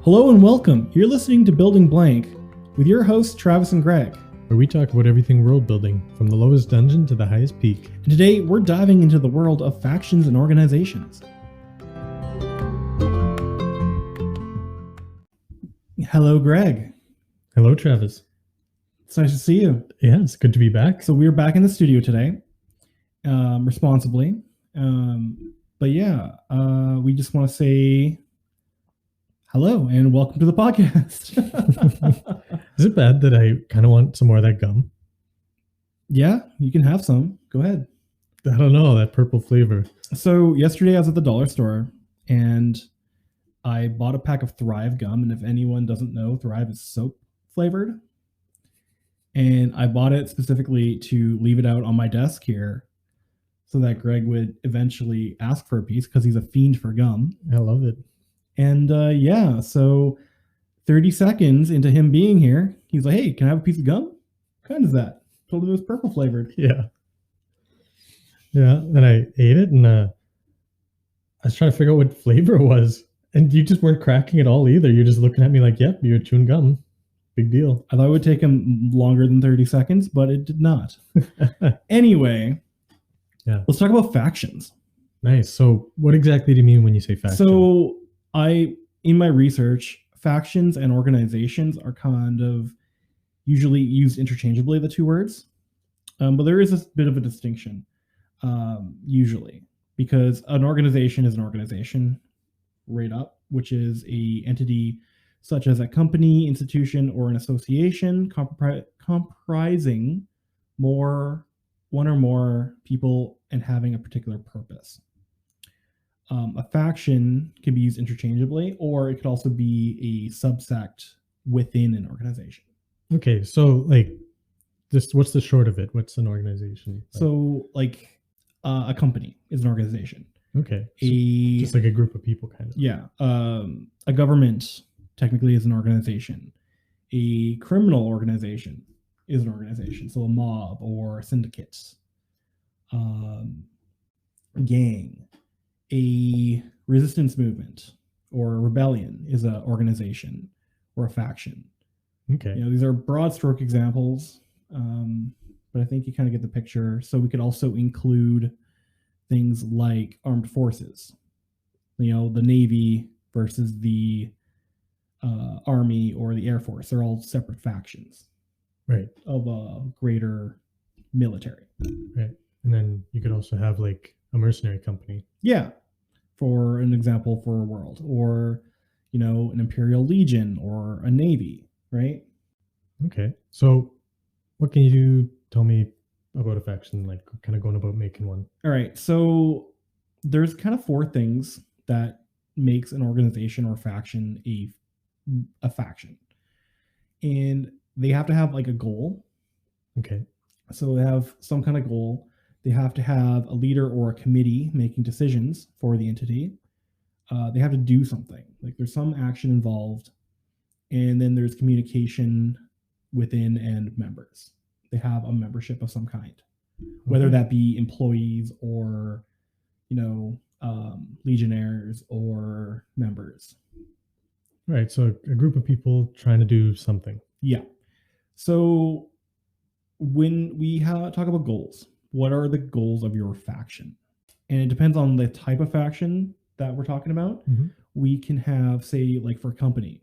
Hello and welcome. You're listening to Building Blank with your hosts Travis and Greg. Where we talk about everything world building, from the lowest dungeon to the highest peak. And today we're diving into the world of factions and organizations. Hello, Greg. Hello, Travis. It's nice to see you. Yeah, it's good to be back. So we're back in the studio today, responsibly. We just want to say hello and welcome to the podcast. Is it bad that I kind of want some more of that gum? Yeah, you can have some. Go ahead. I don't know, that purple flavor. So yesterday I was at the dollar store and I bought a pack of Thrive gum. And if anyone doesn't know, Thrive is soap flavored. And I bought it specifically to leave it out on my desk here so that Greg would eventually ask for a piece because he's a fiend for gum. I love it. And so 30 seconds into him being here, he's like, hey, can I have a piece of gum? What kind is that? Told him it was purple flavored. Yeah. Yeah, and I ate it and I was trying to figure out what flavor it was. And you just weren't cracking at all either. You're just looking at me like, yep, you're chewing gum. Big deal. I thought it would take him longer than 30 seconds, but it did not. Anyway, yeah, let's talk about factions. Nice. So what exactly do you mean when you say faction? So in my research, factions and organizations are kind of usually used interchangeably, the two words. But there is a bit of a distinction, usually, because an organization is an organization right up, which is a entity such as a company, institution, or an association comprising one or more people and having a particular purpose. A faction can be used interchangeably, or it could also be a subsect within an organization. Okay, so what's the short of it? What's an organization? So a company is an organization. Okay. So just like a group of people, kind of. Yeah. A government technically is an organization. A criminal organization is an organization. So a mob or syndicates, gang, a resistance movement or a rebellion is an organization or a faction. Okay. These are broad stroke examples, but I think you kind of get the picture. So we could also include things like armed forces, the Navy versus the Army or the Air Force. They're all separate factions, right, of a greater military. Right. And then you could also have like a mercenary company. Yeah. For an example, for a world, or, an Imperial Legion or a Navy, right? Okay. So what can you tell me about a faction, like kind of going about making one? All right. So there's kind of four things that makes an organization or faction a faction. And they have to have like a goal. Okay. So they have some kind of goal. They have to have a leader or a committee making decisions for the entity. They have to do something. Like there's some action involved. And then there's communication within and members. They have a membership of some kind, whether that be employees or, legionnaires or members. Right. So a group of people trying to do something. Yeah. So when we talk about goals, what are the goals of your faction? And it depends on the type of faction that we're talking about. Mm-hmm. We can have, say, like for a company,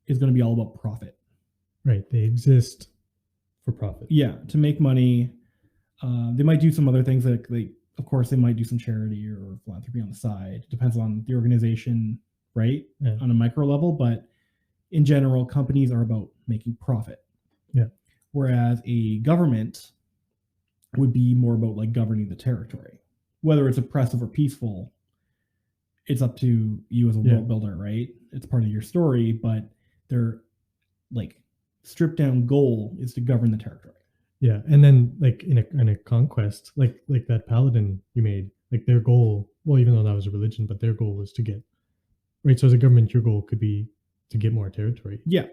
it's going to be all about profit. Right. They exist for profit. Yeah, to make money. They might do some other things of course, they might do some charity or philanthropy on the side. It depends on the organization, right? Yeah. On a micro level. But in general, companies are about making profit. Yeah. Whereas a government would be more about like governing the territory. Whether it's oppressive or peaceful, it's up to you as a world builder, right? It's part of your story, but their like stripped down goal is to govern the territory. Yeah, and then like in a conquest, like that paladin you made, like their goal, well, even though that was a religion, but their goal was to get, right? So as a government, your goal could be to get more territory. Yeah.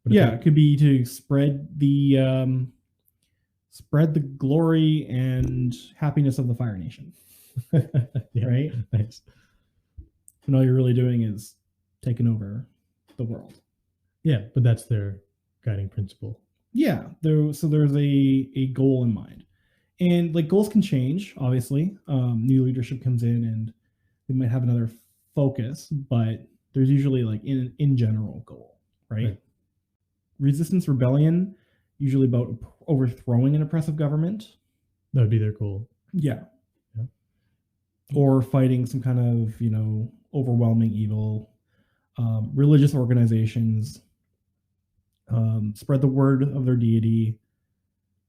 It could be to spread the glory and happiness of the Fire Nation. Yeah, right? Nice. And all you're really doing is taking over the world. Yeah, but that's their guiding principle. Yeah, there's a goal in mind, and like goals can change. Obviously, new leadership comes in and they might have another focus, but there's usually like in general goal, right? Resistance rebellion, usually about overthrowing an oppressive government. That would be their goal. Yeah. Yeah. Or fighting some kind of, overwhelming evil. Religious organizations spread the word of their deity,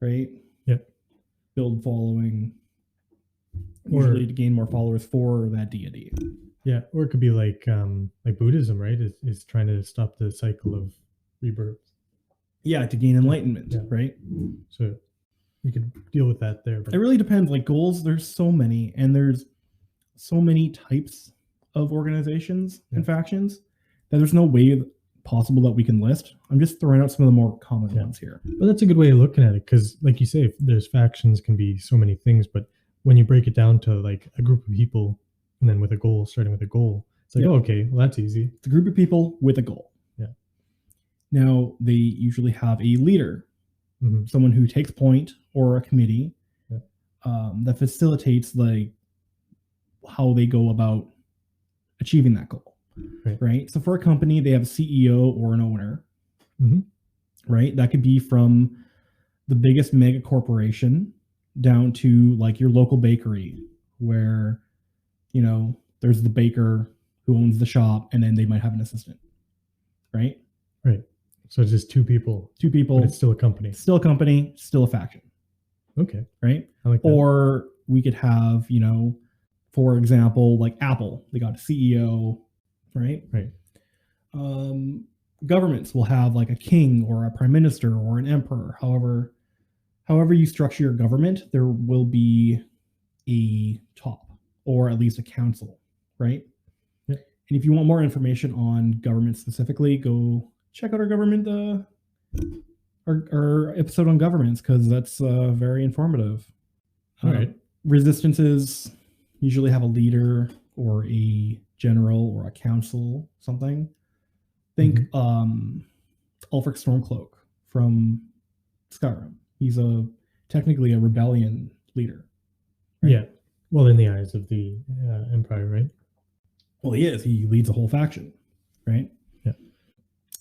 right? Yep. Build following, usually to gain more followers for that deity. Yeah, or it could be like Buddhism, right? Is trying to stop the cycle of rebirth. Yeah, to gain enlightenment, right? So you could deal with that there. But it really depends. Like goals, there's so many, and there's so many types of organizations and factions that there's no way possible that we can list. I'm just throwing out some of the more common ones here. But that's a good way of looking at it, because like you say, there's factions can be so many things, but when you break it down to like a group of people and then with a goal, starting with a goal, it's like, oh, okay, well, that's easy. It's a group of people with a goal. Yeah. Now, they usually have a leader, someone who takes point, or a committee that facilitates like how they go about achieving that goal. Right. So for a company, they have a CEO or an owner, right? That could be from the biggest mega corporation down to like your local bakery, where, there's the baker who owns the shop, and then they might have an assistant, right? Right. So it's just two people, but it's still a company, still a faction. Okay. Right. I like that. Or we could have, for example, like Apple, they got a CEO, right? Right. Governments will have like a king or a prime minister or an emperor. However you structure your government, there will be a top, or at least a council, right? Yeah. And if you want more information on government specifically, go check out our government, our episode on governments, because that's very informative. All right. Resistances usually have a leader or a general or a council, something. Think Ulfric Stormcloak from Skyrim. He's technically a rebellion leader. Right? Yeah. Well, in the eyes of the Empire, right? Well, he is. He leads a whole faction, right? Yeah.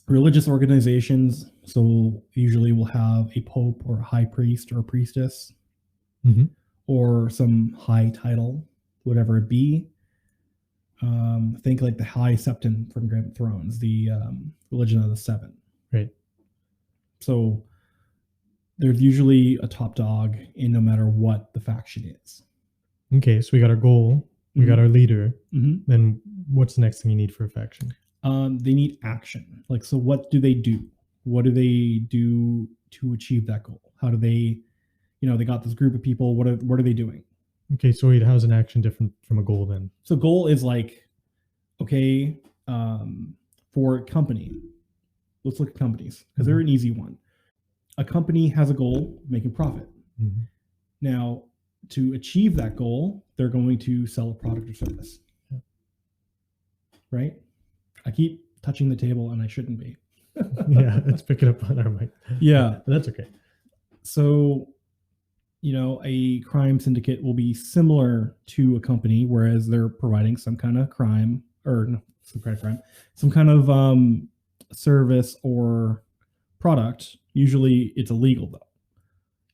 Religious organizations, so usually we'll have a pope or a high priest or a priestess, or some high title, whatever it be. Think like the High Septon from Game of Thrones, the Religion of the Seven. Right. So there's usually a top dog in no matter what the faction is. Okay, so we got our goal, we got our leader. Then what's the next thing you need for a faction? They need action. Like, so what do they do? What do they do to achieve that goal? How do they, they got this group of people. What are they doing? Okay, so wait, how's an action different from a goal then? So goal is like, okay, for a company, let's look at companies, because they're an easy one. A company has a goal, making profit. Now, to achieve that goal, they're going to sell a product or service. Right? I keep touching the table and I shouldn't be. Yeah, it's picking up on our mic. Yeah. But that's okay. So, a crime syndicate will be similar to a company, whereas they're providing some kind of crime, or no, some kind of service or product. Usually it's illegal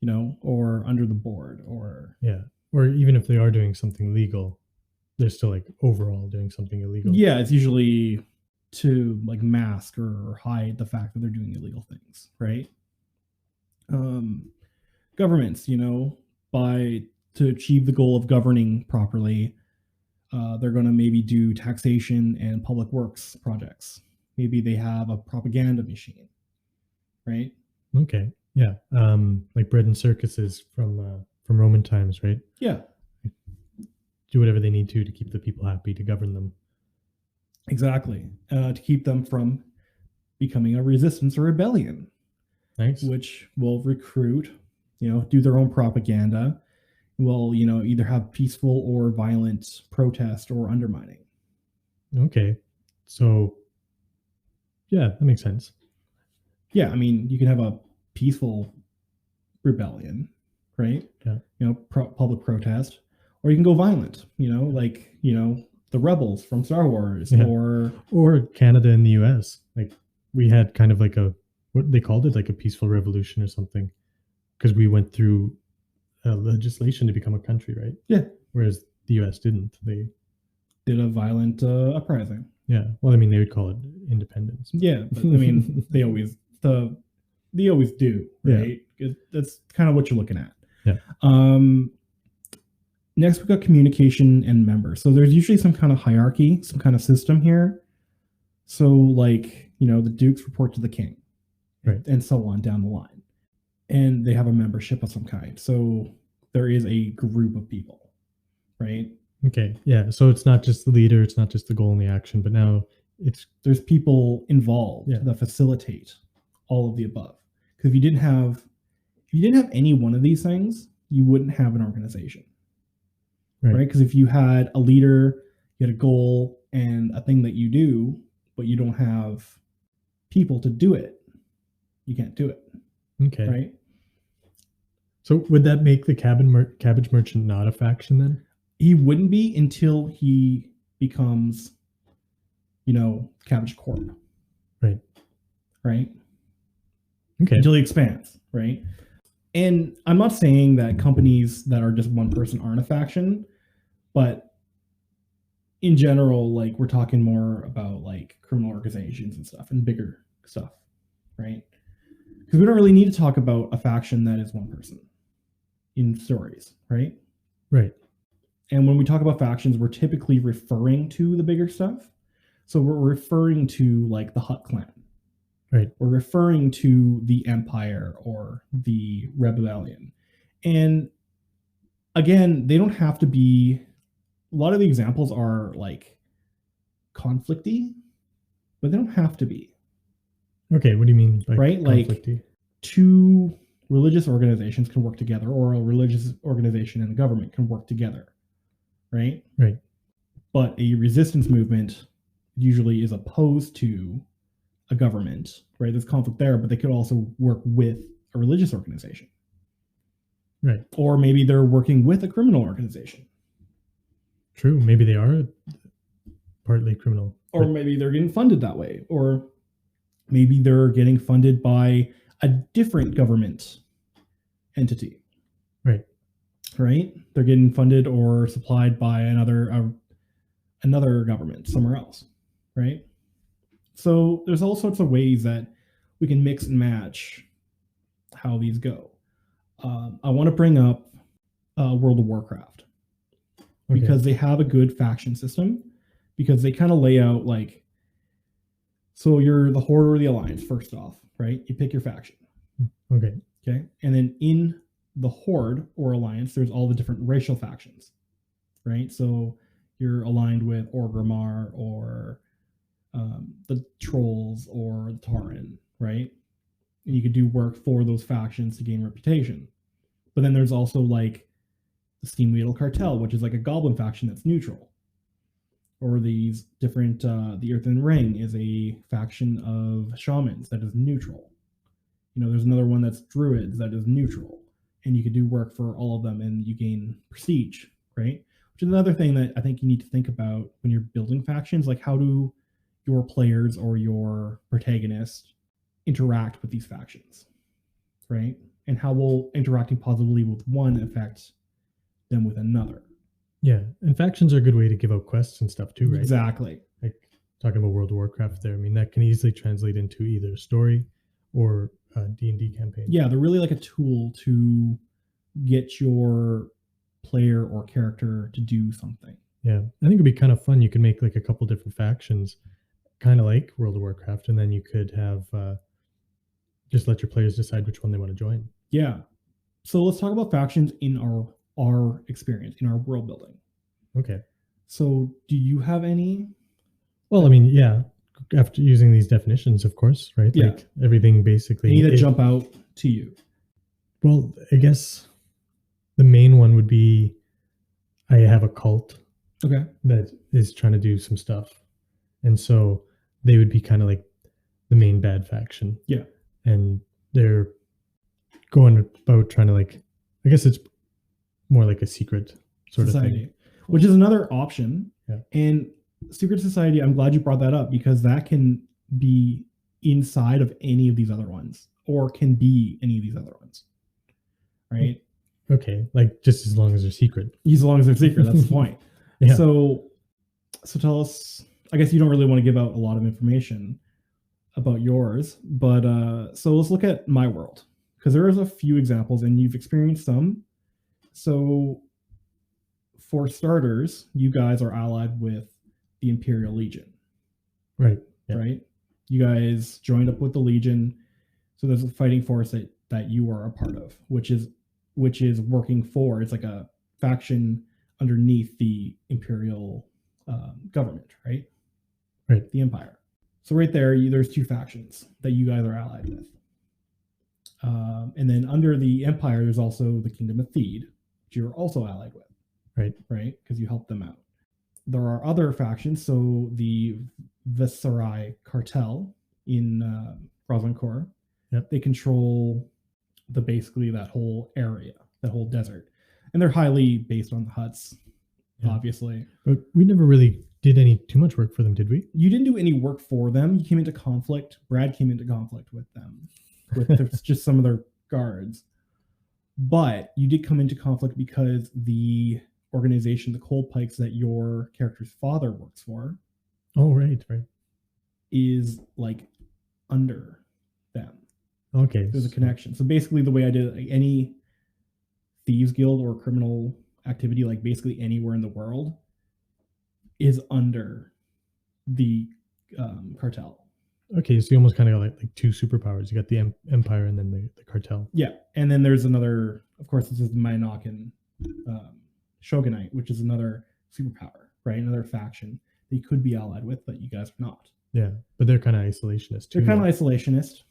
though, or under the board, or or even if they are doing something legal, they're still like overall doing something illegal. Yeah, it's usually to like mask or hide the fact that they're doing illegal things, right? Governments, to achieve the goal of governing properly, they're going to maybe do taxation and public works projects. Maybe they have a propaganda machine, right? Okay, yeah, like bread and circuses from Roman times, right? Yeah, do whatever they need to keep the people happy, to govern them. Exactly, to keep them from becoming a resistance or rebellion. Nice. Which will recruit, do their own propaganda, will, either have peaceful or violent protest or undermining. Okay. So Yeah, that makes sense. Yeah, I mean, you can have a peaceful rebellion, right? Yeah. Public protest, or you can go violent. Like the rebels from Star Wars, Yeah. or Canada and the U.S. Like we had kind of like what they called it, like a peaceful revolution or something, because we went through legislation to become a country, right? Yeah. Whereas the U.S. didn't. They did a violent uprising. Yeah. Well, I mean, they would call it independence. Yeah, but I mean, they always do, right? Yeah. That's kind of what you're looking at. Yeah. Next, we've got communication and members. So there's usually some kind of hierarchy, some kind of system here. So, like, the dukes report to the king, right, and so on down the line. And they have a membership of some kind. So there is a group of people, right? Okay. Yeah. So it's not just the leader, it's not just the goal and the action, but now there's people involved that facilitate all of the above. Because if you didn't have any one of these things, you wouldn't have an organization. Right? Because if you had a leader, you had a goal and a thing that you do, but you don't have people to do it, you can't do it. Okay. Right? So would that make the cabbage merchant not a faction then? He wouldn't be until he becomes, Cabbage Corp. Right. Right? Okay. Until he expands, right? And I'm not saying that companies that are just one person aren't a faction, but in general, like, we're talking more about like criminal organizations and stuff and bigger stuff, right? Because we don't really need to talk about a faction that is one person in stories, right? Right. And when we talk about factions, we're typically referring to the bigger stuff. So we're referring to like the Hutt clan. Right. We're referring to the Empire or the Rebellion. And again, they don't have to be, a lot of the examples are like conflicty, but they don't have to be. Okay, what do you mean by right? conflicty? Like, two religious organizations can work together, or a religious organization and the government can work together, right? Right. But a resistance movement usually is opposed to a government, right? There's conflict there, but they could also work with a religious organization. Right. Or maybe they're working with a criminal organization. True. Maybe they are partly criminal. Or maybe they're getting funded that way. Or maybe they're getting funded by a different government entity. Right. Right? They're getting funded or supplied by another government somewhere else. Right? So there's all sorts of ways that we can mix and match how these go. I want to bring up World of Warcraft because they have a good faction system, because they kind of lay out like, so you're the Horde or the Alliance, first off, right? You pick your faction. Okay. And then in the Horde or Alliance, there's all the different racial factions, right? So you're aligned with Orgrimmar or the Trolls or the Tauren, right? And you could do work for those factions to gain reputation. But then there's also like the Steamweedle Cartel, which is like a goblin faction that's neutral. Or these different, the Earthen Ring is a faction of shamans that is neutral. There's another one that's druids that is neutral. And you could do work for all of them and you gain prestige, right? Which is another thing that I think you need to think about when you're building factions. Like, how do your players or your protagonist interact with these factions, right? And how will interacting positively with one affect them with another? Yeah, and factions are a good way to give out quests and stuff too, right? Exactly. Like talking about World of Warcraft there, I mean, that can easily translate into either a story or a D&D campaign. Yeah, they're really like a tool to get your player or character to do something. Yeah, I think it'd be kind of fun. You could make like a couple different factions, kind of like World of Warcraft, and then you could have just let your players decide which one they want to join. Yeah. So let's talk about factions in our experience, in our world building. Okay. So do you have any? Well, I mean, yeah, after using these definitions, of course, right? Yeah. Like everything basically. Any that jump out to you? Well, I guess the main one would be I have a cult. Okay. That is trying to do some stuff. And so they would be kind of like the main bad faction. Yeah. And they're going about trying to, like, I guess it's more like a secret sort Society, of thing, which is another option. Yeah. And secret society, I'm glad you brought that up, because that can be inside of any of these other ones, or can be any of these other ones, right? Okay, like just as long as they're secret. As long as they're secret, that's the point. Yeah. So tell us, I guess you don't really want to give out a lot of information about yours, but so let's look at my world, because there is a few examples and you've experienced some. So for starters, you guys are allied with the Imperial Legion. Right. Yeah. Right? You guys joined up with the Legion. So there's a fighting force that you are a part of, which is working for, it's like a faction underneath the Imperial government, right? Right. The Empire. So right there, there's two factions that you guys are allied with. And then under the Empire, there's also the Kingdom of Theed, which you're also allied with. Right. Right? Because you helped them out. There are other factions. So the Viserai cartel in Rosencore, Yep. they control basically that whole area, that whole desert. And they're highly based on the Hutts, obviously. But we never really did too much work for them, did we? You didn't do any work for them. You came into conflict. Brad came into conflict with them, with just some of their guards. But you did come into conflict because the organization, the Cold Pikes, that your character's father works for, oh, right, is like under them. Okay. There's a connection. So basically the way I did it, like any thieves guild or criminal activity, like basically anywhere in the world, is under the cartel. Okay, so you almost kind of got like two superpowers. You got the Empire and then the cartel. Yeah, and then there's another, of course, this is the Minokan Shogunate, which is another superpower, right? Another faction that you could be allied with, but you guys are not. Yeah, but they're kind of isolationist too. They're kind of isolationist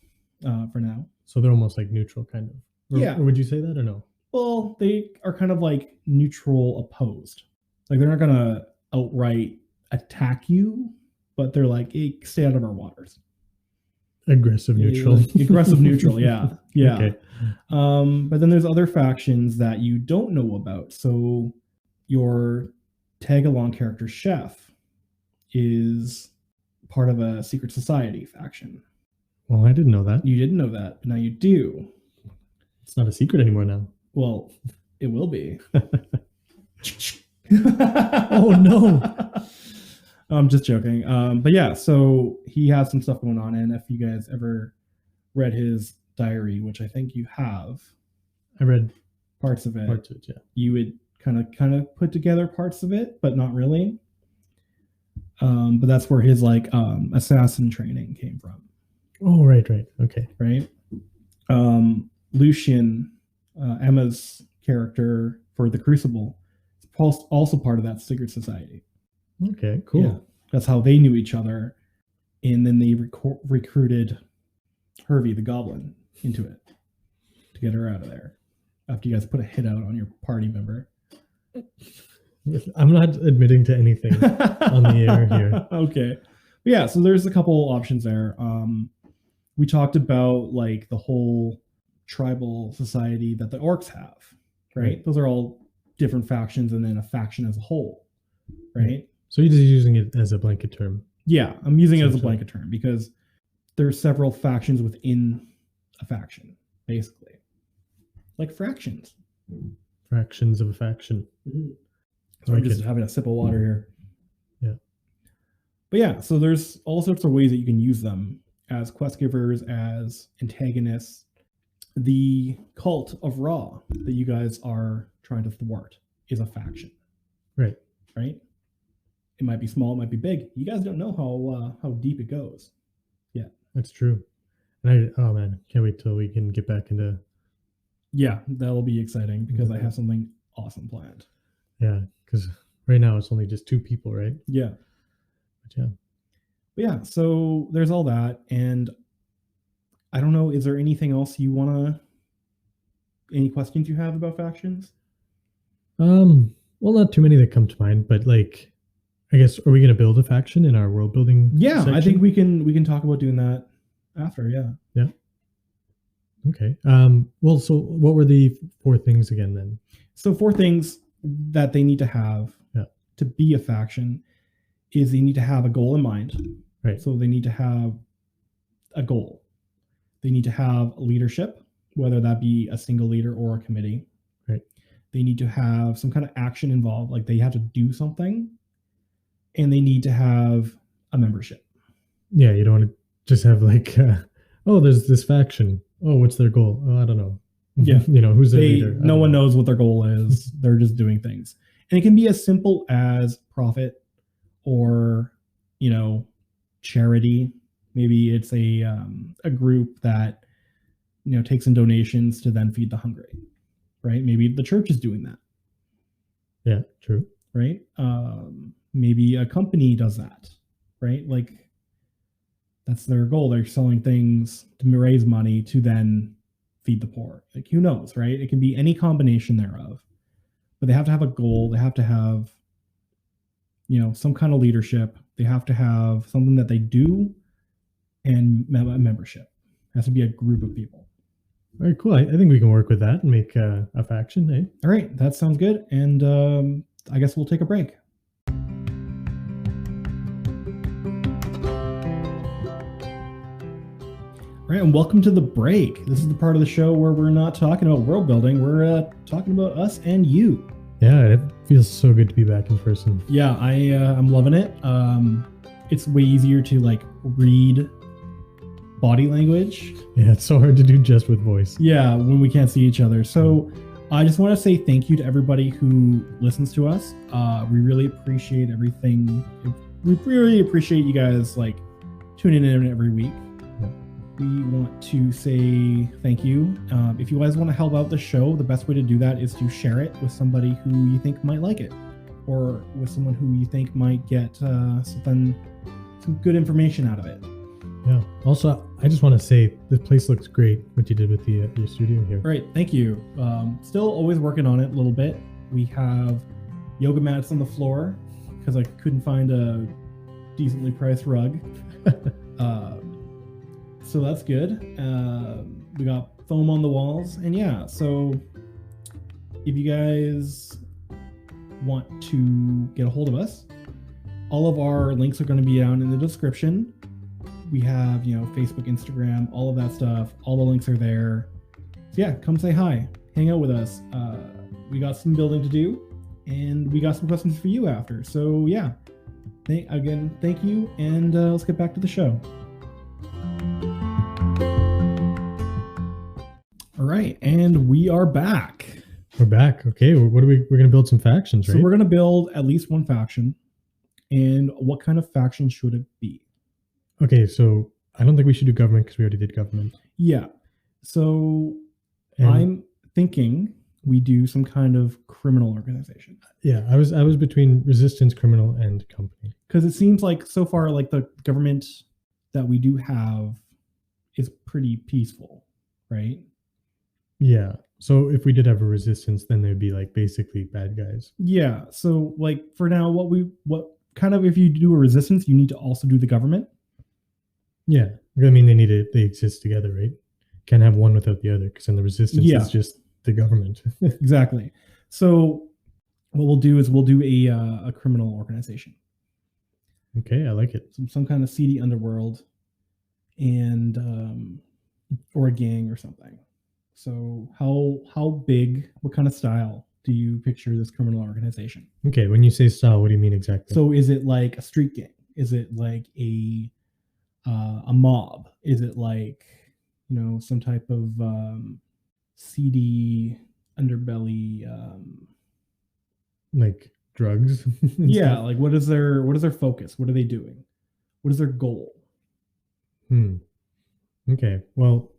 for now. So they're almost like neutral, kind of. Yeah. Or would you say that or no? Well, they are kind of like neutral opposed. Like they're not going to outright attack you, but they're like, hey, stay out of our waters. Aggressive neutral. Aggressive neutral, yeah. Yeah. Okay. But then there's other factions that you don't know about. So your tag-along character, Chef, is part of a secret society faction. Well, I didn't know that. You didn't know that, but now you do. It's not a secret anymore now. Well, it will be. Oh, no. I'm just joking. But yeah, so he has some stuff going on. And if you guys ever read his diary, which I think you have, I read parts of it. Parts of it, yeah. You would kind of put together parts of it, but not really. But that's where his like assassin training came from. Oh, right. Okay. Right. Lucian, Emma's character for the Crucible, is also part of that secret society. Okay, cool. Yeah, that's how they knew each other. And then they recruited Hervey the Goblin into it to get her out of there after you guys put a hit out on your party member. I'm not admitting to anything on the air here. Okay. But yeah, so there's a couple options there. We talked about like the whole tribal society that the orcs have, right? Those are all different factions and then a faction as a whole, right? So you're just using it as a blanket term. Yeah, I'm using it as a blanket term because there's several factions within a faction, basically. Like fractions. Fractions of a faction. Mm-hmm. So I'm just having a sip of water here. Yeah. But yeah, so there's all sorts of ways that you can use them as quest givers, as antagonists. The cult of Ra that you guys are trying to thwart is a faction. Right. It might be small, it might be big. You guys don't know how deep it goes. Yeah. That's true. And oh man, can't wait till we can get back into. Yeah, that'll be exciting because I have something awesome planned. Yeah, because right now it's only just 2 people, right? Yeah. But yeah, so there's all that. And I don't know, is there anything else you any questions you have about factions? Well, not too many that come to mind, but like, I guess, are we going to build a faction in our world building? Yeah, section? I think we can talk about doing that. after. Yeah. Yeah. Okay. Well, so what were the four things again then? So 4 things that they need to have Yeah. to be a faction is they need to have a goal in mind. Right. So they need to have a goal. They need to have leadership, whether that be a single leader or a committee. Right. They need to have some kind of action involved, like they have to do something, and they need to have a membership. Yeah, you don't want to just have like, oh, there's this faction. Oh, what's their goal? Oh, I don't know. Yeah. Who's their leader? No one knows what their goal is. They're just doing things. And it can be as simple as profit or, charity. Maybe it's a group that, takes in donations to then feed the hungry, right? Maybe the church is doing that. Yeah, true. Right? Maybe a company does that, right? Like that's their goal. They're selling things to raise money to then feed the poor. Like who knows, right? It can be any combination thereof. But they have to have a goal. They have to have, some kind of leadership. They have to have something that they do and a membership. It has to be a group of people. All right, cool. I think we can work with that and make a faction, eh? All right, that sounds good. And I guess we'll take a break. All right, and welcome to the break. This is the part of the show where we're not talking about world building. We're talking about us and you. Yeah, it feels so good to be back in person. Yeah, I'm loving it. It's way easier to like read body language. Yeah, it's so hard to do just with voice. Yeah, when we can't see each other. So I just want to say thank you to everybody who listens to us. We really appreciate everything. We really appreciate you guys like tuning in every week. We want to say thank you. If you guys want to help out the show, the best way to do that is to share it with somebody who you think might like it, or with someone who you think might get some good information out of it. Yeah. Also, I just want to say the place looks great. What you did with the your studio here. All right. Thank you. Still always working on it a little bit. We have yoga mats on the floor because I couldn't find a decently priced rug. So that's good. We got foam on the walls, and yeah. So if you guys want to get a hold of us, all of our links are going to be down in the description. We have, Facebook, Instagram, all of that stuff. All the links are there. So yeah, come say hi, hang out with us. We got some building to do, and we got some questions for you after. So yeah, thank you, and let's get back to the show. All right, and we are back. We're back. Okay, what are we're going to build some factions, right? So we're going to build at least one faction. And what kind of faction should it be? Okay, so I don't think we should do government because we already did government. Yeah. So I'm thinking we do some kind of criminal organization. Yeah, I was between resistance, criminal, and company. Because it seems like so far, like the government that we do have is pretty peaceful, right? Yeah. So if we did have a resistance, then they'd be like basically bad guys. Yeah. So like for now, what kind of, if you do a resistance, you need to also do the government. Yeah. I mean, they exist together, right? Can't have one without the other, because then the resistance is just the government. Exactly. So what we'll do is we'll do a criminal organization. Okay, I like it. Some kind of seedy underworld, and or a gang or something. So how big, what kind of style do you picture this criminal organization? Okay, when you say style, what do you mean exactly? So is it like a street gang? Is it like a mob? Is it like, some type of seedy underbelly, like drugs? Yeah, stuff? like what is their focus? What are they doing? What is their goal? Okay, well,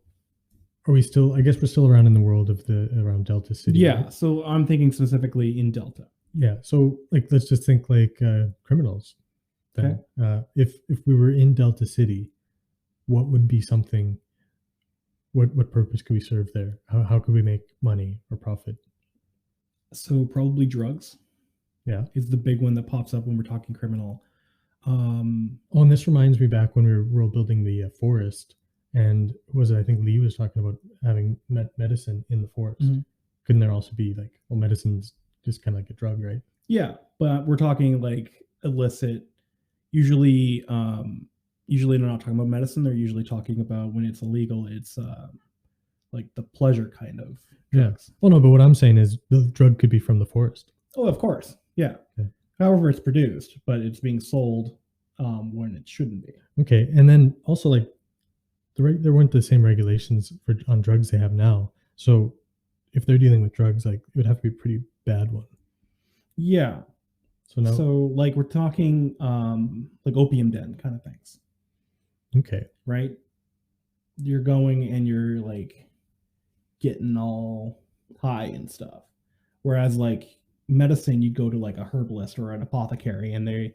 are we still, I guess we're still around in the world of around Delta City. Yeah, right? so I'm thinking specifically in Delta. Yeah, so like let's just think like criminals then. Okay. If we were in Delta City, what would be something, what purpose could we serve there? How could we make money or profit? So probably drugs. Yeah, is the big one that pops up when we're talking criminal. And this reminds me back when we were world building the forest. And was it, I think Lee was talking about having medicine in the forest. Mhm. Couldn't there also be like, well, medicine's just kind of like a drug, right? Yeah, but we're talking like illicit. Usually, usually they're not talking about medicine. They're usually talking about when it's illegal. It's like the pleasure kind of drugs. Yeah. Well, no, but what I'm saying is the drug could be from the forest. Oh, of course. Yeah. Okay. However, it's produced, but it's being sold when it shouldn't be. Okay, and then also like there weren't the same regulations for on drugs they have now. So if they're dealing with drugs, like it would have to be a pretty bad one. Yeah. So now, So like we're talking like opium den kind of things, okay, right? You're going and you're like getting all high and stuff. Whereas like medicine, you go to like a herbalist or an apothecary and they,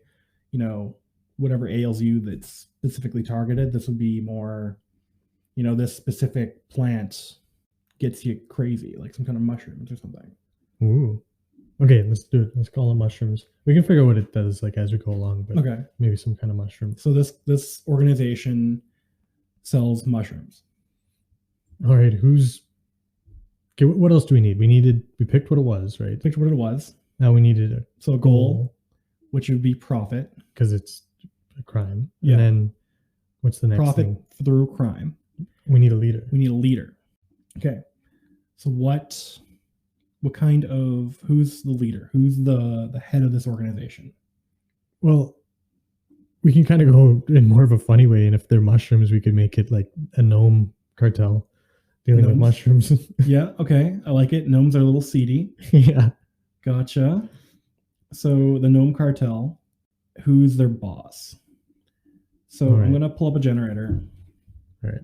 you know, whatever ails you that's specifically targeted, this would be more, you know, this specific plant gets you crazy, like some kind of mushrooms or something. ooh, okay, let's do it. Let's call it mushrooms. We can figure out what it does like as we go along, but Okay. maybe some kind of mushroom. So this organization sells mushrooms. All right, okay? What else do we need? We picked what it was, right? Picture what it was. Now we needed a goal, which would be profit, because it's a crime. Yeah. And then what's the next profit thing? through crime. We need a leader. We need a leader. Okay. So what kind of who's the leader? Who's the head of this organization? Well, we can kind of go in more of a funny way, and if they're mushrooms, we could make it like a gnome cartel dealing with Gnomes? mushrooms. Yeah, okay. I like it. Gnomes are a little seedy. Yeah. Gotcha. So the gnome cartel, who's their boss? So All right. I'm gonna pull up a generator. All right.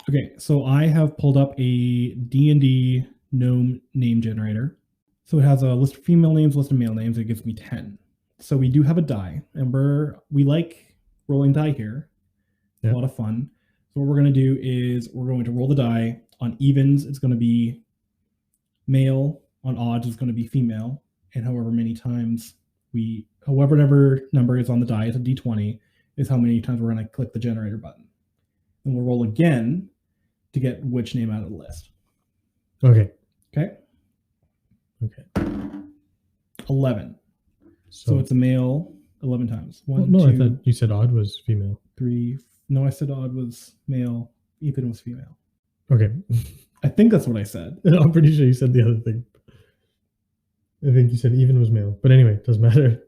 Okay, so I have pulled up a D&D gnome name generator. So it has a list of female names, list of male names. It gives me 10. So we do have a die, and we like rolling die here. It's Yeah. a lot of fun. So what we're going to do is we're going to roll the die. On evens, it's going to be male. On odds, it's going to be female. And however many times whatever number is on the die, it's a d20, is how many times we're going to click the generator button. And we'll roll again to get which name out of the list. Okay. Okay. Okay. 11. So it's a male 11 times. One, no, two, I thought you said odd was female. 3. No, I said odd was male. Even was female. Okay. I think that's what I said. I'm pretty sure you said the other thing. I think you said even was male. But anyway, it doesn't matter.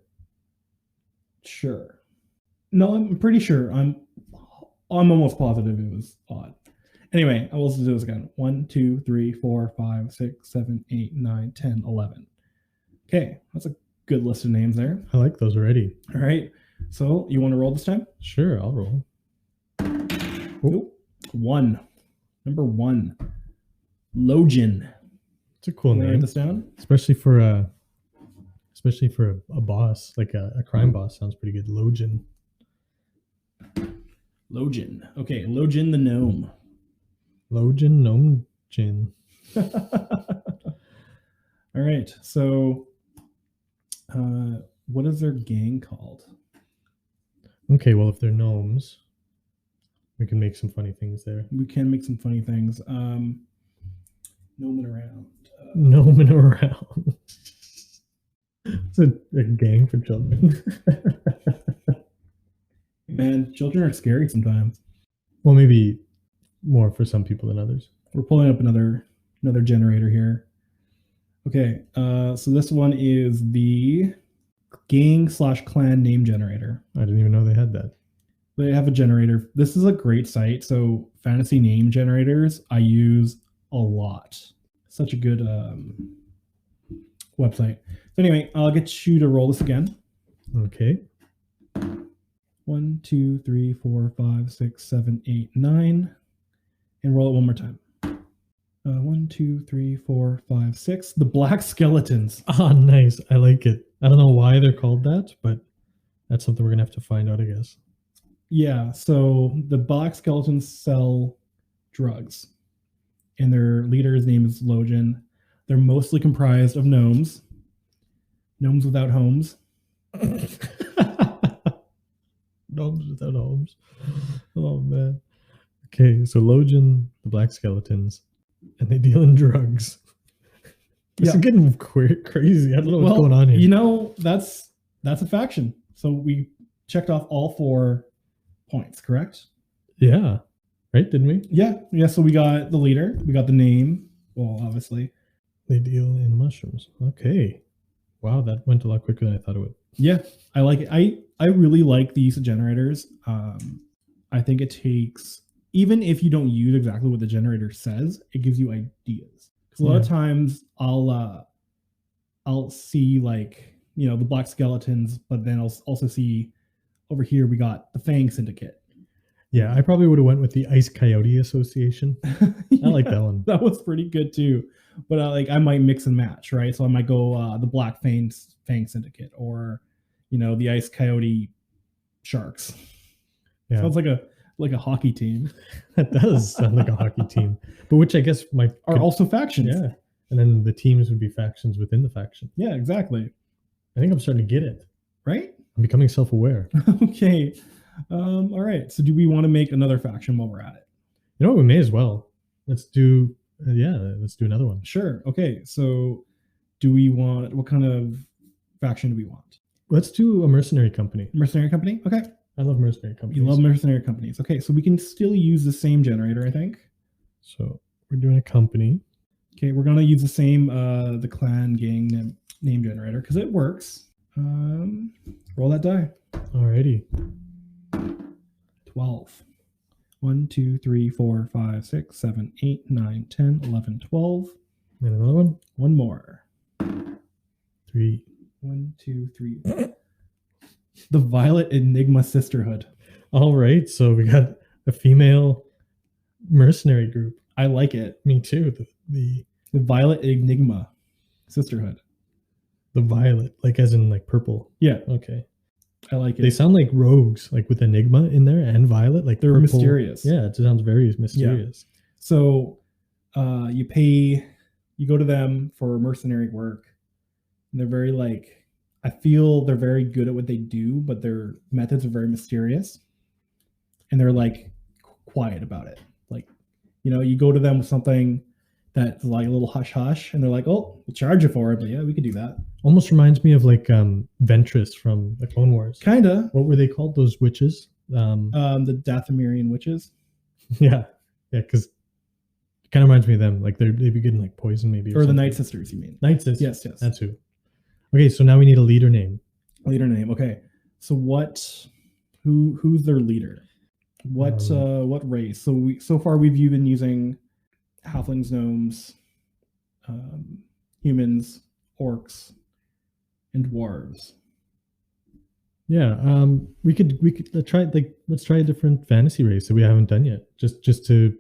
Sure. No, I'm pretty sure. I'm almost positive it was odd. Anyway, I will do this again. 1, 2, 3, 4, 5, 6, 7, 8, 9, 10, 11. Okay, that's a good list of names there. I like those already. All right. So you want to roll this time? Sure, I'll roll. Ooh. 1. Number 1. Login. It's a cool name. Write this down. Especially for a boss, like a crime boss sounds pretty good. Login. Login. Okay, Login the gnome. Login gnome gin. All right. So what is their gang called? Okay, well if they're gnomes, we can make some funny things there. We can make some funny things. Gnoming around. Gnoming around. It's a gang for children. Man, children are scary sometimes. Well, maybe more for some people than others. We're pulling up another generator here. Okay, so this one is the gang/clan name generator. I didn't even know they had that. They have a generator. This is a great site. So fantasy name generators, I use a lot. Such a good website. So anyway, I'll get you to roll this again. Okay. 1, 2, 3, 4, 5, 6, 7, 8, 9. And roll it one more time. 1, 2, 3, 4, 5, 6. The black skeletons. Ah, nice. I like it. I don't know why they're called that, but that's something we're gonna have to find out, I guess. Yeah, so the black skeletons sell drugs, and their leader's name is Login. They're mostly comprised of gnomes without homes. Gnomes without homes. Oh man. Okay, so Lojan, the Black Skeletons, and they deal in drugs. This is getting crazy. I don't know what's going on here. You know, that's a faction. So we checked off all 4 points, correct? Yeah. Right, didn't we? Yeah. So we got the leader, we got the name. Well, obviously. They deal in mushrooms. Okay. Wow, that went a lot quicker than I thought it would. Yeah, I like it. I really like the use of generators. I think it takes, even if you don't use exactly what the generator says, it gives you ideas. Because a lot of times I'll see, like, you know, the Black Skeletons, but then I'll also see over here we got the Fang Syndicate. Yeah, I probably would have went with the Ice Coyote Association. I like that one. That was pretty good too. But I might mix and match, right? So I might go the Black Fang Syndicate, or, you know, the Ice Coyote Sharks. Yeah. Sounds like a hockey team. That does sound like a hockey team, but which I guess are also factions. Yeah, and then the teams would be factions within the faction. Yeah, exactly. I think I'm starting to get it. Right? I'm becoming self-aware. Okay. All right. So do we want to make another faction while we're at it? You know what? We may as well. Let's do let's do another one. Sure. Okay. So do we want, what kind of faction do we want? Let's do a mercenary company. Mercenary company? Okay. I love mercenary companies. You love mercenary companies. Okay. So we can still use the same generator, I think. So we're doing a company. Okay. We're going to use the same, the clan gang name generator because it works. Roll that die. Alrighty. 12. 1, 2, 3, 4, 5, 6, 7, 8, 9, 10, 11, 12. And another one. One more. 3. 1, 2, 3. The Violet Enigma Sisterhood. All right. So we got a female mercenary group. I like it. Me too. The Violet Enigma Sisterhood. The violet, like as in like purple. Yeah. Okay. I like it. They sound like rogues, like with enigma in there and violet, like they're purple. Mysterious. Yeah, it sounds very mysterious. Yeah. So you go to them for mercenary work, and they're very, like, I feel they're very good at what they do, but their methods are very mysterious, and they're like quiet about it. Like, you know, you go to them with something that's like a little hush hush, and they're like, "Oh, we'll charge you for it." But yeah, we could do that. Almost reminds me of like Ventress from the Clone Wars. Kinda. What were they called? Those witches? The Dathomirian witches. Yeah, because it kind of reminds me of them. Like they'd be getting like poison maybe. Or the Night Sisters, you mean? Night Sisters. Yes. That's who. Okay, so now we need a leader name. Leader name. Okay. So who's their leader? What race? So far we've been using halflings, gnomes, humans, orcs, and dwarves. Yeah, we could let's try a different fantasy race that we haven't done yet, just to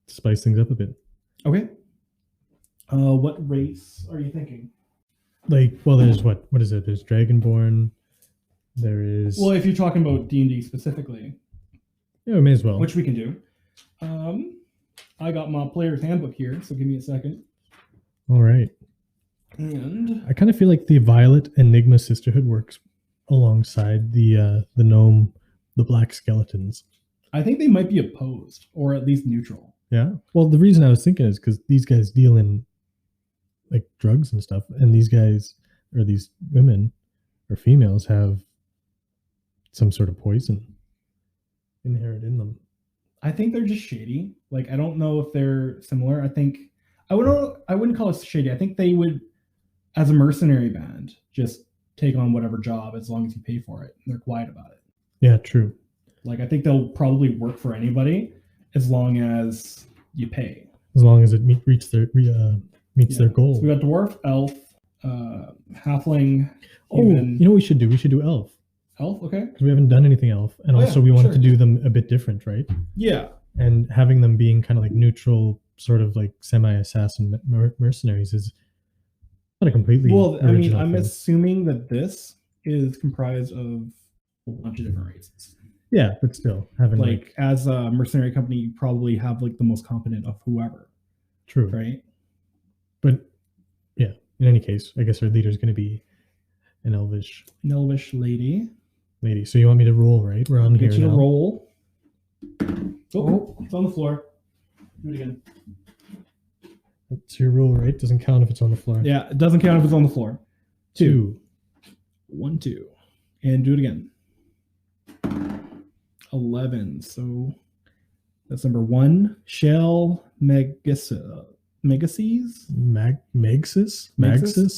spice things up a bit. Okay. What race are you thinking? Like, well, there's what is it? There's Dragonborn. There is. Well, if you're talking about D&D specifically, yeah, we may as well. Which we can do. I got my player's handbook here, so give me a second. All right. And I kind of feel like the Violet Enigma Sisterhood works alongside the gnome, the Black Skeletons. I think they might be opposed, or at least neutral. Yeah. Well, the reason I was thinking is because these guys deal in like drugs and stuff, and these guys or these women or females have some sort of poison inherent in them. I think they're just shady. Like, I don't know if they're similar. I wouldn't call it shady. I think they would, as a mercenary band, just take on whatever job as long as you pay for it. And they're quiet about it. Yeah, true. Like, I think they'll probably work for anybody as long as you pay. As long as it meets their goal. So we got dwarf, elf, halfling. Human. You know what we should do? We should do elf. Elf, okay. Because we haven't done anything elf. And also we wanted to do them a bit different, right? Yeah. And having them being kind of like neutral, sort of like semi-assassin mercenaries is not a completely I'm assuming that this is comprised of a bunch of different races. Yeah, but still having like as a mercenary company, you probably have like the most competent of whoever. True. Right. But yeah, in any case, I guess our leader is going to be an elvish lady. So you want me to roll, right? We're on here now. To roll. Oh, it's on the floor. Do it again. That's your rule, right? Doesn't count if it's on the floor. Yeah, it doesn't count if it's on the floor. 2. 1, 2. And do it again. 11. So that's number 1. Shell Megases? Maxis?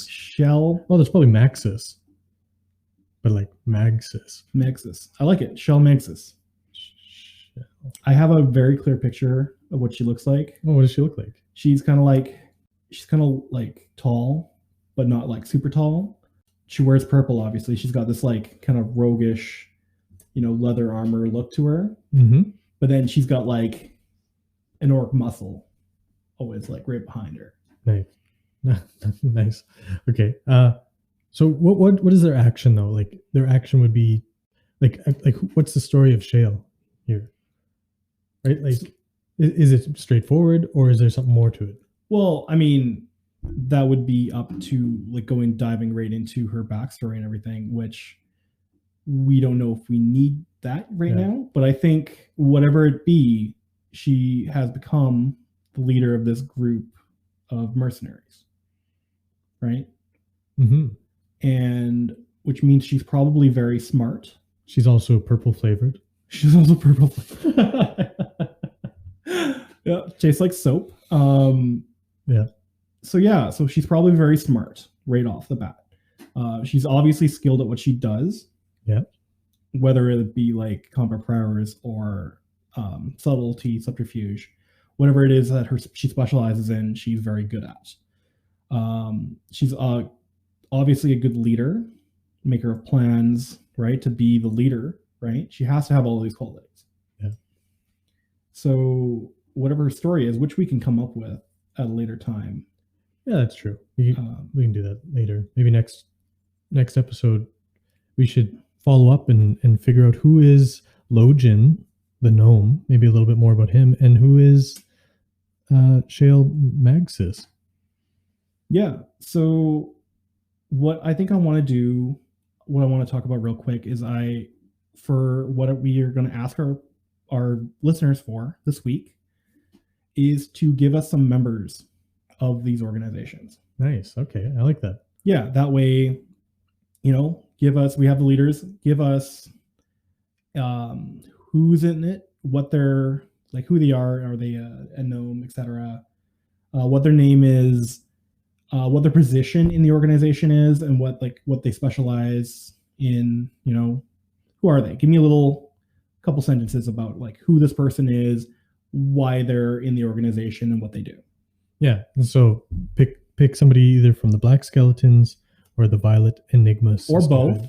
Shell Well, there's probably Maxis. But like Maxis. Megsis. I like it. Shell Megsis. I have a very clear picture of what she looks like. Oh, what does she look like? She's kind of like tall, but not like super tall. She wears purple, obviously. She's got this like kind of roguish, leather armor look to her. Mm-hmm. But then she's got like an orc muscle always like right behind her. Nice. Nice. Okay. So what is their action though? Like their action would be like what's the story of Shale here? Right? Like is it straightforward or is there something more to it? Well, I mean, that would be up to like diving right into her backstory and everything, which we don't know if we need that right now. But I think whatever it be, she has become the leader of this group of mercenaries, right? Mm-hmm. And which means she's probably very smart. She's also purple flavored. She's also purple flavored. Yeah, tastes like soap. Yeah. So she's probably very smart right off the bat. She's obviously skilled at what she does. Yeah. Whether it be like combat prowess or subtlety, subterfuge, whatever it is that she specializes in, she's very good at. She's obviously a good leader, maker of plans, right? To be the leader, right? She has to have all these qualities. Yeah. So whatever her story is, which we can come up with at a later time. Yeah, that's true. We can do that later. Maybe next episode, we should follow up and figure out who is Lojin, the gnome, maybe a little bit more about him, and who is Shale Magsis. Yeah. So what I think I want to do, what I want to talk about real quick is for what we are going to ask our listeners for this week is to give us some members of these organizations. Nice. Okay. I like that. Yeah. That way, we have the leaders, give us who's in it, what they're like, who they are they a gnome, etc. What their name is, what their position in the organization is, and what they specialize in. Who are they? Give me a couple sentences about like who this person is, why they're in the organization, and what they do. Yeah. And so pick somebody either from the Black Skeletons or the Violet Enigma or both.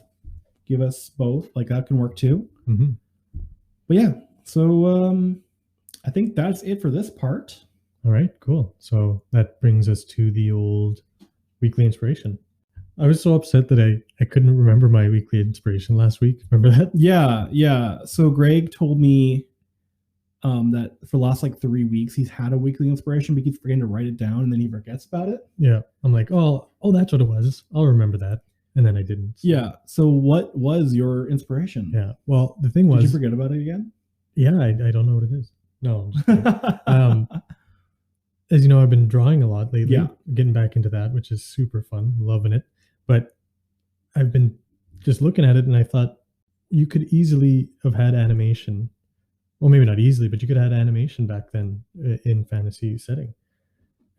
Give us both. Like that can work too. Mm-hmm. But yeah, so I think that's it for this part. All right, cool. So that brings us to the old weekly inspiration. I was so upset that I couldn't remember my weekly inspiration last week. Remember that? Yeah. So Greg told me that for the last 3 weeks he's had a weekly inspiration, but he's forgetting to write it down and then he forgets about it. Yeah. I'm like, oh, that's what it was. I'll remember that. And then I didn't. So. Yeah. So what was your inspiration? Yeah. Well, the thing was... Did you forget about it again? Yeah, I don't know what it is. No, I'm just kidding. As you know, I've been drawing a lot lately. Yeah. Getting back into that, which is super fun. Loving it. But I've been just looking at it and I thought you could easily have had animation. Well, maybe not easily, but you could have had animation back then in fantasy setting.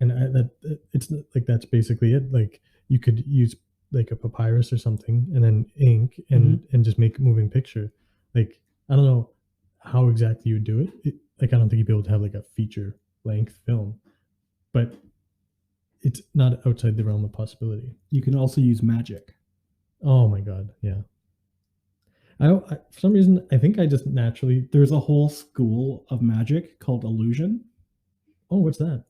And it's like, that's basically it. Like you could use like a papyrus or something and then ink and just make a moving picture. Like, I don't know how exactly you would do it. I don't think you'd be able to have like a feature length film, but it's not outside the realm of possibility. You can also use magic. Oh my God. Yeah. For some reason, I think I just naturally... There's a whole school of magic called illusion. Oh, what's that?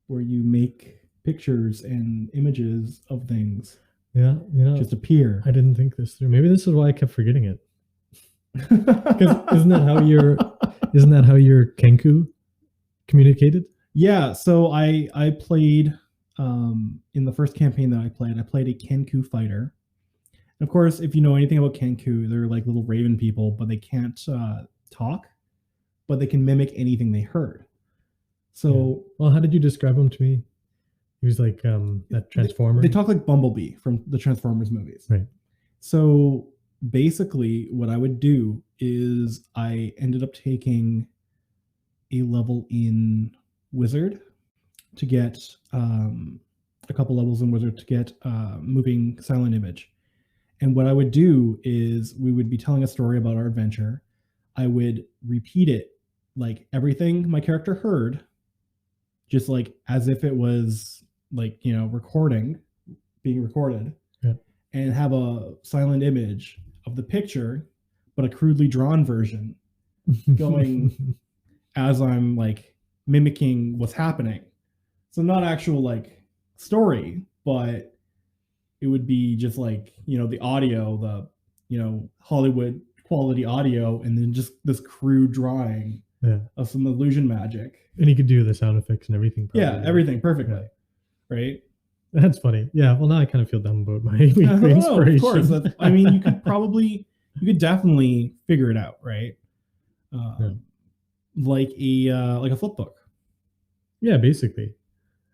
Where you make pictures and images of things. Yeah, just appear. I didn't think this through. Maybe this is why I kept forgetting it. Because isn't that how your Kenku communicated? Yeah. So I played in the first campaign that I played a Kenku fighter. And of course, if you know anything about Kenku, they're like little raven people, but they can't talk. but they can mimic anything they heard. So, yeah. Well, how did you describe him to me? He was like that Transformer. They talk like Bumblebee from the Transformers movies. Right. So basically, what I would do is I ended up taking a level in Wizard to get a couple levels in Wizard to get moving silent image. And what I would do is we would be telling a story about our adventure. I would repeat it, like everything my character heard, just like as if it was like, you know, being recorded, yeah. and have a silent image of the picture, but a crudely drawn version going as I'm like mimicking what's happening. So not actual like story, but it would be just like, you know, the audio, the, you know, Hollywood quality audio, and then just this crude drawing of some illusion magic. And he could do the sound effects and everything. Probably, yeah, everything perfectly. Yeah. Right? That's funny. Yeah. Well, now I kind of feel dumb about my inspiration. Of course. I mean, you could definitely figure it out, right? Like a flip book. Yeah, basically.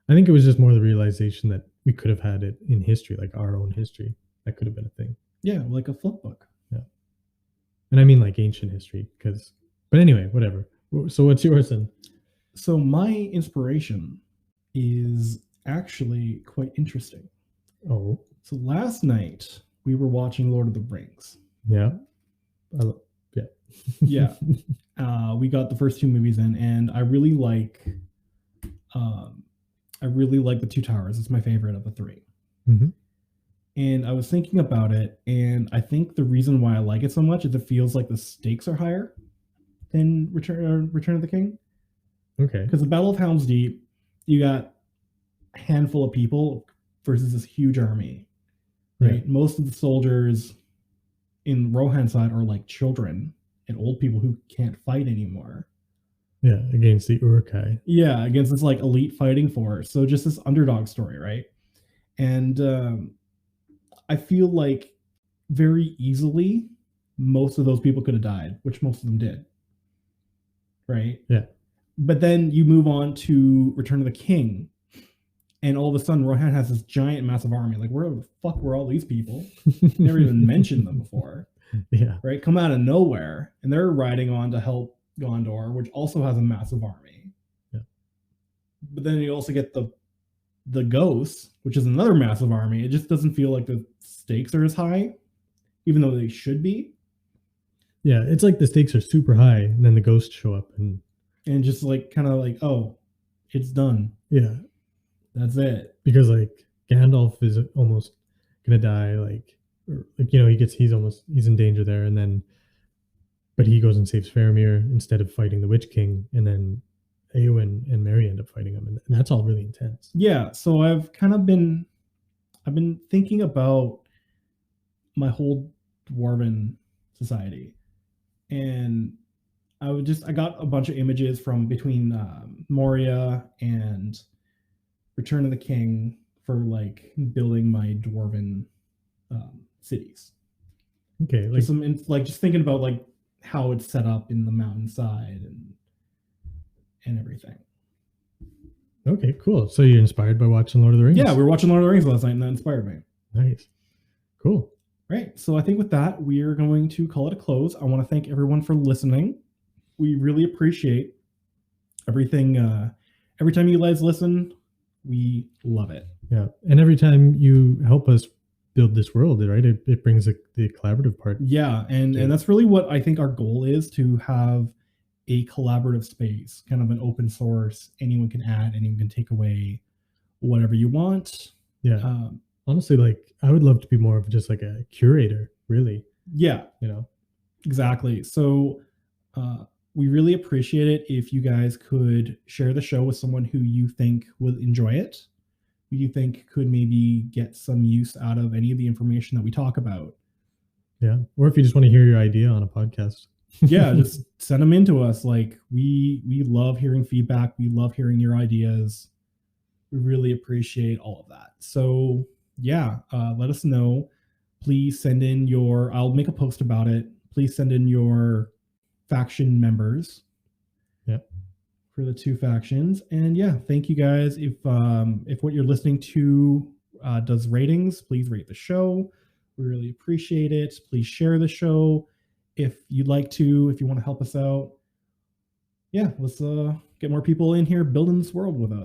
I think it was just more the realization that we could have had it in history, like our own history. That could have been a thing. Yeah, like a flip book. Yeah. And I mean like ancient history, but anyway, whatever. So what's yours then? So my inspiration is actually quite interesting. Oh. So last night we were watching Lord of the Rings. Yeah. Yeah. We got the first two movies in, and I really like the Two Towers. It's my favorite of the three. Mm-hmm. And I was thinking about it, and I think the reason why I like it so much is it feels like the stakes are higher than Return of the King. Okay. Because the Battle of Helm's Deep, you got a handful of people versus this huge army, right? Yeah. Most of the soldiers in Rohan's side are like children and old people who can't fight anymore. Yeah, against the Uruk-hai. Yeah, against this like elite fighting force. So just this underdog story, right? And I feel like very easily most of those people could have died, which most of them did. Right? Yeah. But then you move on to Return of the King, and all of a sudden Rohan has this giant, massive army. Like, where the fuck were all these people? Never even mentioned them before. Yeah. Right? Come out of nowhere, and they're riding on to help Gondor, which also has a massive army. Yeah. But then you also get the ghosts, which is another massive army. It just doesn't feel like the stakes are as high, even though they should be. Yeah, it's like the stakes are super high, and then the ghosts show up and just like kind of like, oh, it's done. Yeah, that's it. Because like Gandalf is almost gonna die, like you know, he's in danger there, and then but he goes and saves Faramir instead of fighting the Witch King, and then Eowyn and Merry end up fighting him, and that's all really intense. Yeah, so I've been thinking about my whole dwarven society, and I got a bunch of images from between Moria and Return of the King for like building my dwarven cities. Okay, like just thinking about like how it's set up in the mountainside and everything. Okay, cool. So you're inspired by watching Lord of the Rings? Yeah, we were watching Lord of the Rings last night, and that inspired me. Nice. Cool. Right. So I think with that, we are going to call it a close. I want to thank everyone for listening. We really appreciate everything. Every time you guys listen, we love it. Yeah. And every time you help us build this world, right? It brings the collaborative part. Yeah. And that's really what I think our goal is, to have a collaborative space, kind of an open source. Anyone can add, anyone can take away whatever you want. Yeah. Honestly, like I would love to be more of just like a curator, really. Yeah. You know, exactly. So we really appreciate it if you guys could share the show with someone who you think would enjoy it, who you think could maybe get some use out of any of the information that we talk about. Yeah. Or if you just want to hear your idea on a podcast. Yeah, just send them in to us. Like we love hearing feedback. We love hearing your ideas. We really appreciate all of that. So yeah, let us know. Please send in I'll make a post about it. Please send in your faction members for the two factions. And yeah, thank you guys. If what you're listening to does ratings, please rate the show. We really appreciate it. Please share the show if you'd like to. If you want to help us out, yeah, let's get more people in here building this world with us.